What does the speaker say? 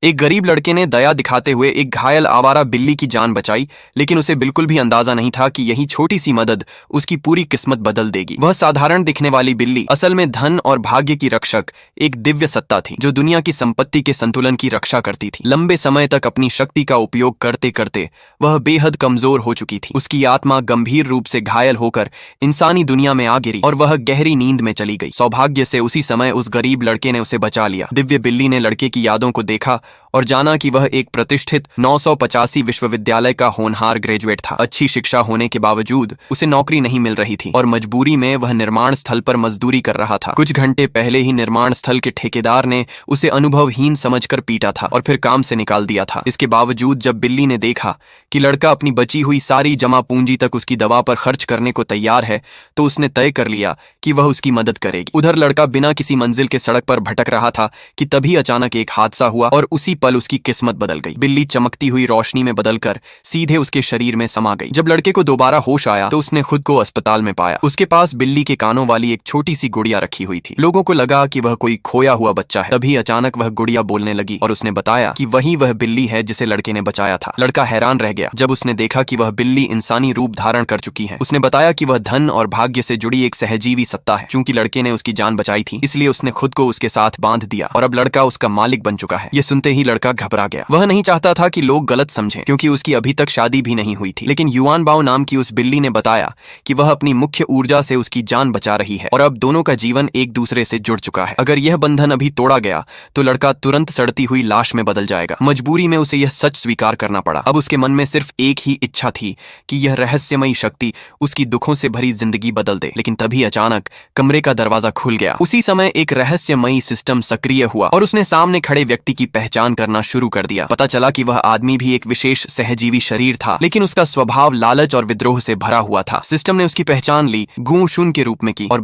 एक गरीब लड़के ने दया दिखाते हुए एक घायल आवारा बिल्ली की जान बचाई, लेकिन उसे बिल्कुल भी अंदाजा नहीं था कि यही छोटी सी मदद उसकी पूरी किस्मत बदल देगी। वह साधारण दिखने वाली बिल्ली असल में धन और भाग्य की रक्षक, एक दिव्य सत्ता थी जो दुनिया की संपत्ति के संतुलन की रक्षा करती थी। लंबे समय तक अपनी शक्ति का उपयोग करते करते वह बेहद कमजोर हो चुकी थी। उसकी आत्मा गंभीर रूप से घायल होकर इंसानी दुनिया में आ गिरी और वह गहरी नींद में चली गई। सौभाग्य से उसी समय उस गरीब लड़के ने उसे बचा लिया। दिव्य बिल्ली ने लड़के की यादों को देखा और जाना कि वह एक प्रतिष्ठित 985 विश्वविद्यालय का होनहार ग्रेजुएट था। अच्छी शिक्षा होने के बावजूद उसे नौकरी नहीं मिल रही थी और मजबूरी में वह निर्माण स्थल पर मजदूरी कर रहा था। कुछ घंटे पहले ही निर्माण स्थल के ठेकेदार ने उसे अनुभवहीन समझकर पीटा था और फिर काम से निकाल दिया था। इसके बावजूद जब बिल्ली ने देखा कि लड़का अपनी बची हुई सारी जमा पूंजी तक उसकी दवा पर खर्च करने को तैयार है, तो उसने तय कर लिया कि वह उसकी मदद करेगी। उधर लड़का बिना किसी मंजिल के सड़क पर भटक रहा था कि तभी अचानक एक हादसा हुआ और उसी पल उसकी किस्मत बदल गई। बिल्ली चमकती हुई रोशनी में बदलकर सीधे उसके शरीर में समा गई। जब लड़के को दोबारा होश आया तो उसने खुद को अस्पताल में पाया। उसके पास बिल्ली के कानों वाली एक छोटी सी गुड़िया रखी हुई थी। लोगों को लगा कि वह कोई खोया हुआ बच्चा है। तभी अचानक वह गुड़िया बोलने लगी और उसने बताया कि वही वह बिल्ली है जिसे लड़के ने बचाया था। लड़का हैरान रह गया जब उसने देखा कि वह बिल्ली इंसानी रूप धारण कर चुकी है। उसने बताया कि वह धन और भाग्य से जुड़ी एक सहजीवी सत्ता है। चूंकि लड़के ने उसकी जान बचाई थी, इसलिए उसने खुद को उसके साथ बांध दिया और अब लड़का उसका मालिक बन चुका है। ये सुनते ही लड़का घबरा गया। वह नहीं चाहता था कि लोग गलत समझें, क्योंकि उसकी अभी तक शादी भी नहीं हुई थी। लेकिन युआन बाओ नाम की उस बिल्ली ने बताया कि वह अपनी मुख्य ऊर्जा से उसकी जान बचा रही है और अब दोनों का जीवन एक दूसरे से जुड़ चुका है। अगर यह बंधन अभी तोड़ा गया तो लड़का तुरंत सड़ती हुई लाश में बदल जाएगा। मजबूरी में उसे यह सच स्वीकार करना पड़ा। अब उसके मन में सिर्फ एक ही इच्छा थी कि यह रहस्यमयी शक्ति उसकी दुखों से भरी जिंदगी बदल दे। लेकिन तभी अचानक कमरे का दरवाजा खुल गया। उसी समय एक रहस्यमयी सिस्टम सक्रिय हुआ और उसने सामने खड़े व्यक्ति की पहचान करना शुरू कर दिया। पता चला कि वह आदमी भी एक विशेष सहजीवी शरीर था, लेकिन उसका स्वभाव लालच और विद्रोह से भरा हुआ था। सिस्टम ने उसकी पहचान ली, गू शुन के रूप में की और